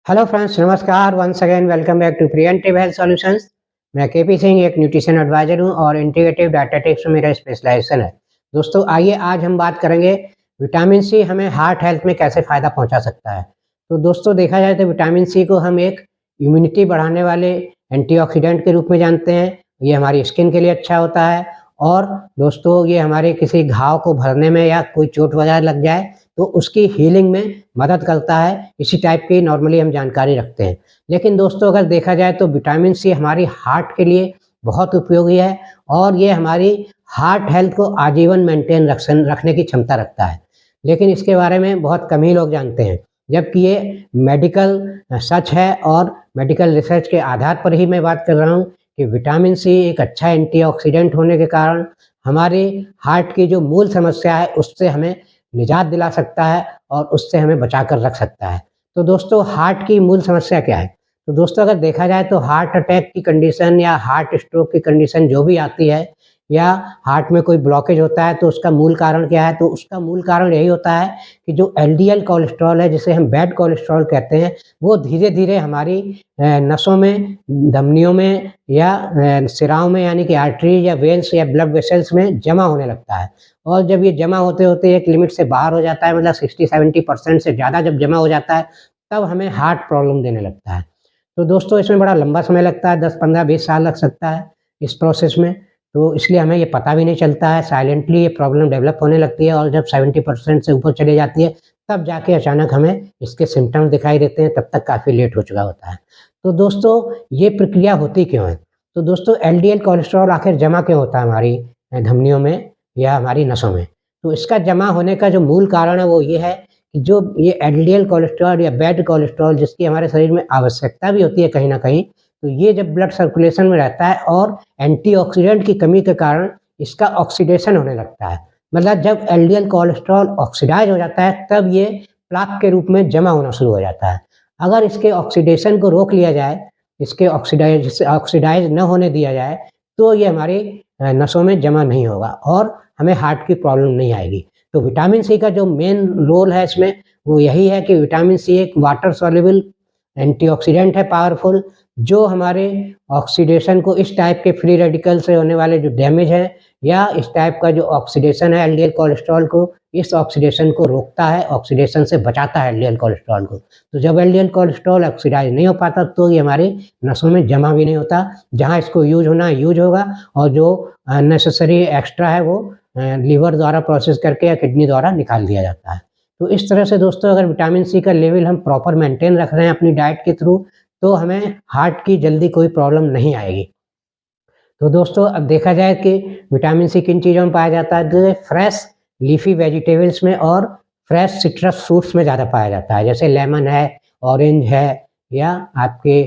Hello friends, नमस्कार। Once again welcome back to preventive health solutions. मैं K P Singh, एक nutrition adviser हूं और इंटीग्रेटिव डायटेटिक्स में मेरा स्पेशलाइजेशन है। दोस्तों, आइए आज हम बात करेंगे विटामिन सी हमें हार्ट हेल्थ में कैसे फ़ायदा पहुंचा सकता है। तो दोस्तों, देखा जाए तो विटामिन सी को हम एक इम्यूनिटी बढ़ाने वाले एंटीऑक्सीडेंट के रूप में जानते हैं। ये हमारी स्किन के लिए अच्छा होता है और दोस्तों, ये हमारे किसी घाव को भरने में या कोई चोट वगैरह लग जाए तो उसकी हीलिंग में मदद करता है। इसी टाइप की नॉर्मली हम जानकारी रखते हैं। लेकिन दोस्तों, अगर देखा जाए तो विटामिन सी हमारी हार्ट के लिए बहुत उपयोगी है और ये हमारी हार्ट हेल्थ को आजीवन मेंटेन रखने की क्षमता रखता है। लेकिन इसके बारे में बहुत कम ही लोग जानते हैं, जबकि ये मेडिकल सच है और मेडिकल रिसर्च के आधार पर ही मैं बात कर रहा हूँ कि विटामिन सी एक अच्छा एंटीऑक्सीडेंट होने के कारण हमारे हार्ट की जो मूल समस्या है उससे हमें निजात दिला सकता है और उससे हमें बचा कर रख सकता है। तो दोस्तों, हार्ट की मूल समस्या क्या है? तो दोस्तों, अगर देखा जाए तो हार्ट अटैक की कंडीशन या हार्ट स्ट्रोक की कंडीशन जो भी आती है या हार्ट में कोई ब्लॉकेज होता है तो उसका मूल कारण क्या है? तो उसका मूल कारण यही होता है कि जो एलडीएल कोलेस्ट्रॉल है, जिसे हम बैड कोलेस्ट्रॉल कहते हैं, वो धीरे-धीरे हमारी नसों में, धमनियों में या शिराओं में यानी कि आर्टरी या वेन्स या ब्लड वेसल्स में जमा होने लगता है। और जब ये जमा होते-होते एक लिमिट से बाहर हो जाता है, मतलब 60-70% से ज़्यादा जब जमा हो जाता है, तब हमें हार्ट प्रॉब्लम देने लगता है। तो दोस्तों, इसमें बड़ा लंबा समय लगता है, 10, 15, 20 साल लग सकता है इस प्रोसेस में। तो इसलिए हमें ये पता भी नहीं चलता है, साइलेंटली ये प्रॉब्लम डेवलप होने लगती है और जब 70% से ऊपर चली जाती है, तब जाके अचानक हमें इसके सिम्पटम्स दिखाई देते हैं, तब तक काफ़ी लेट हो चुका होता है। तो दोस्तों, ये प्रक्रिया होती क्यों है? तो दोस्तों, एलडीएल कोलेस्ट्रॉल आखिर जमा क्यों होता है हमारी धमनियों में या हमारी नसों में? तो इसका जमा होने का जो मूल कारण है वो ये है कि जो ये एलडीएल कोलेस्ट्रॉल या बैड कोलेस्ट्रॉल जिसकी हमारे शरीर में आवश्यकता भी होती है कहीं न कहीं, तो ये जब ब्लड सर्कुलेशन में रहता है और एंटीऑक्सीडेंट की कमी के कारण इसका ऑक्सीडेशन होने लगता है। मतलब जब एलडीएल कोलेस्ट्रॉल ऑक्सीडाइज़ हो जाता है तब ये प्लाक के रूप में जमा होना शुरू हो जाता है। अगर इसके ऑक्सीडेशन को रोक लिया जाए, इसके ऑक्सीडाइज़ न होने दिया जाए, तो ये हमारी नसों में जमा नहीं होगा और हमें हार्ट की प्रॉब्लम नहीं आएगी। तो विटामिन सी का जो मेन रोल है इसमें, वो यही है कि विटामिन सी एक वाटर सॉल्युबल एंटीऑक्सीडेंट है पावरफुल, जो हमारे ऑक्सीडेशन को इस टाइप के फ्री रेडिकल से होने वाले जो डैमेज है या इस टाइप का जो ऑक्सीडेशन है एलडीएल कोलेस्ट्रॉल को, इस ऑक्सीडेशन को रोकता है, ऑक्सीडेशन से बचाता है एलडीएल कोलेस्ट्रॉल को। तो जब एलडीएल कोलेस्ट्रॉल ऑक्सीडाइज़ नहीं हो पाता तो ये हमारी नसों में जमा भी नहीं होता। जहाँ इसको यूज़ होना है यूज़ होगा और जो अननेसेसरी एक्स्ट्रा है वो लीवर द्वारा प्रोसेस करके या किडनी द्वारा निकाल दिया जाता है। तो इस तरह से दोस्तों, अगर विटामिन सी का लेवल हम प्रॉपर मेंटेन रख रहे हैं अपनी डाइट के थ्रू, तो हमें हार्ट की जल्दी कोई प्रॉब्लम नहीं आएगी। तो दोस्तों, अब देखा जाए कि विटामिन सी किन चीज़ों में पाया जाता है, तो फ्रेश लीफी वेजिटेबल्स में और फ्रेश सिट्रस फ्रूट्स में ज़्यादा पाया जाता है। जैसे लेमन है, ऑरेंज है या आपके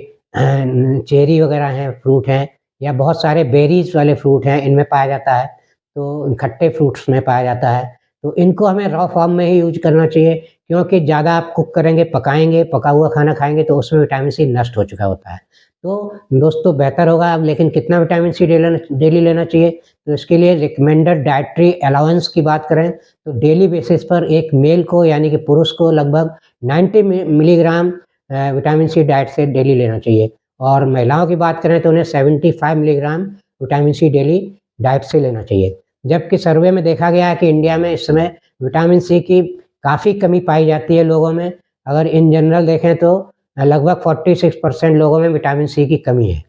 चेरी वगैरह हैं, फ्रूट हैं या बहुत सारे बेरीज़ वाले फ्रूट हैं, इनमें पाया जाता है। तो खट्टे फ्रूट्स में पाया जाता है। तो इनको हमें रॉ फॉर्म में ही यूज़ करना चाहिए, क्योंकि ज़्यादा आप कुक करेंगे, पकाएँगे, पका हुआ खाना खाएँगे तो उसमें विटामिन सी नष्ट हो चुका होता है। तो दोस्तों, बेहतर होगा अब, लेकिन कितना विटामिन सी डेली लेना चाहिए? तो इसके लिए रिकमेंडेड डाइटरी अलाउंस की बात करें तो डेली बेसिस पर एक मेल को यानी कि पुरुष को लगभग 90 मिलीग्राम विटामिन सी डाइट से डेली लेना चाहिए और महिलाओं की बात करें तो उन्हें 75 milligram vitamin C daily diet से लेना चाहिए। जबकि सर्वे में देखा गया है कि इंडिया में इस समय विटामिन सी की काफ़ी कमी पाई जाती है लोगों में। अगर इन जनरल देखें तो लगभग 46% लोगों में विटामिन सी की कमी है।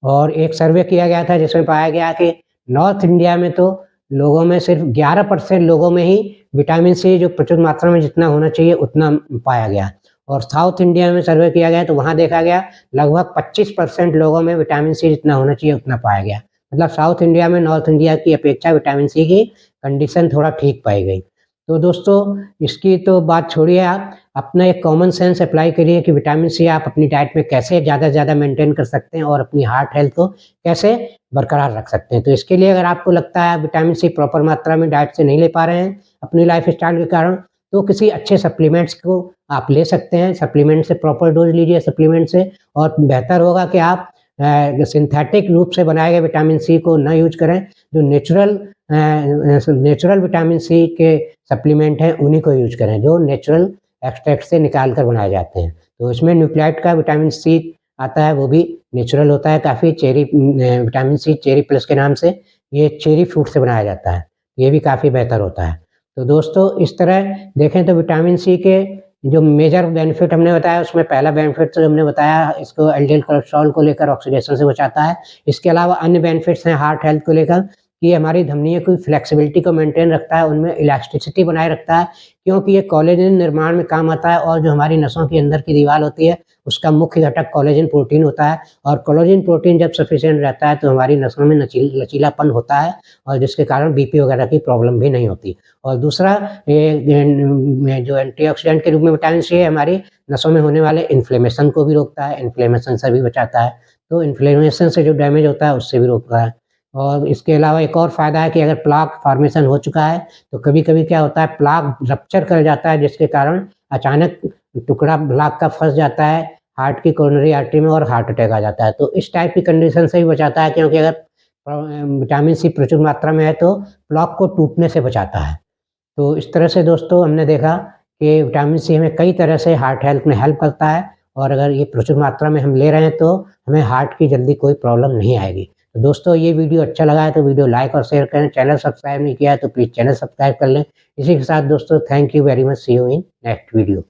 और एक सर्वे किया गया था जिसमें पाया गया कि नॉर्थ इंडिया में तो लोगों में सिर्फ 11% लोगों में ही विटामिन सी जो प्रचुर मात्रा में जितना होना चाहिए उतना पाया गया। और साउथ इंडिया में सर्वे किया गया तो वहाँ देखा गया लगभग 25% लोगों में विटामिन सी जितना होना चाहिए उतना पाया गया। मतलब साउथ इंडिया में नॉर्थ इंडिया की अपेक्षा विटामिन सी की कंडीशन थोड़ा ठीक पाई गई। तो दोस्तों, इसकी तो बात छोड़िए आप, अपना एक कॉमन सेंस अप्लाई करिए कि विटामिन सी आप अपनी डाइट में कैसे ज़्यादा से ज़्यादा मेंटेन कर सकते हैं और अपनी हार्ट हेल्थ को कैसे बरकरार रख सकते हैं। तो इसके लिए अगर आपको लगता है विटामिन सी प्रॉपर मात्रा में डाइट से नहीं ले पा रहे हैं अपनी लाइफ़स्टाइल के कारण, तो किसी अच्छे सप्लीमेंट्स को आप ले सकते हैं। सप्लीमेंट से प्रॉपर डोज़ लीजिए सप्लीमेंट से, और बेहतर होगा कि आप सिंथेटिक रूप से बनाए गए विटामिन सी को ना यूज़ करें। जो नेचुरल विटामिन सी के सप्लीमेंट हैं उन्हीं को यूज़ करें, जो नेचुरल एक्सट्रैक्ट से निकाल कर बनाए जाते हैं। तो इसमें न्यूक्लियाइड का विटामिन सी आता है, वो भी नेचुरल होता है काफ़ी। विटामिन सी चेरी प्लस के नाम से ये चेरी फ्रूट से बनाया जाता है, ये भी काफ़ी बेहतर होता है। तो दोस्तों इस तरह देखें तो विटामिन सी के जो मेजर बेनिफिट हमने बताया, उसमें पहला बेनिफिट तो हमने बताया, इसको एलडीएल कोलेस्ट्रॉल को लेकर ऑक्सीडेशन से बचाता है। इसके अलावा अन्य बेनिफिट्स हैं हार्ट हेल्थ को लेकर, कि ये हमारी धमनियों की फ्लेक्सिबिलिटी को मेंटेन रखता है, उनमें इलास्टिसिटी बनाए रखता है, क्योंकि ये कोलेजन निर्माण में काम आता है, और जो हमारी नसों के अंदर की दीवार होती है, उसका मुख्य घटक कोलेजन प्रोटीन होता है, और कोलेजन प्रोटीन जब सफिशिएंट रहता है तो हमारी नसों में लचीलापन होता है, और जिसके कारण बीपी वगैरह की प्रॉब्लम भी नहीं होती। और दूसरा, ये जो एंटीऑक्सीडेंट के रूप में विटामिन सी है, हमारी नसों में होने वाले इन्फ्लेमेशन को भी रोकता है, इन्फ्लेमेशन से भी बचाता है। तो इन्फ्लेमेशन से जो डैमेज होता है उससे भी रोकता है। और इसके अलावा एक और फ़ायदा है कि अगर प्लाक फॉर्मेशन हो चुका है, तो कभी-कभी क्या होता है, प्लाक रप्चर कर जाता है, जिसके कारण अचानक टुकड़ा प्लाक का फँस जाता है हार्ट की कोरोनरी आर्टरी में, और हार्ट अटैक आ जाता है। तो इस टाइप की कंडीशन से भी बचाता है, क्योंकि अगर विटामिन सी प्रचुर मात्रा में है तो प्लाक को टूटने से बचाता है। तो इस तरह से दोस्तों हमने देखा कि विटामिन सी हमें कई तरह से हार्ट हेल्थ में हेल्प करता है, और अगर ये प्रचुर मात्रा में हम ले रहे हैं तो हमें हार्ट की जल्दी कोई प्रॉब्लम नहीं आएगी। तो दोस्तों ये वीडियो अच्छा लगा है तो वीडियो लाइक और शेयर करें, चैनल सब्सक्राइब नहीं किया है तो प्लीज़ चैनल सब्सक्राइब कर लें। इसी के साथ दोस्तों thank you very much, see you in next video.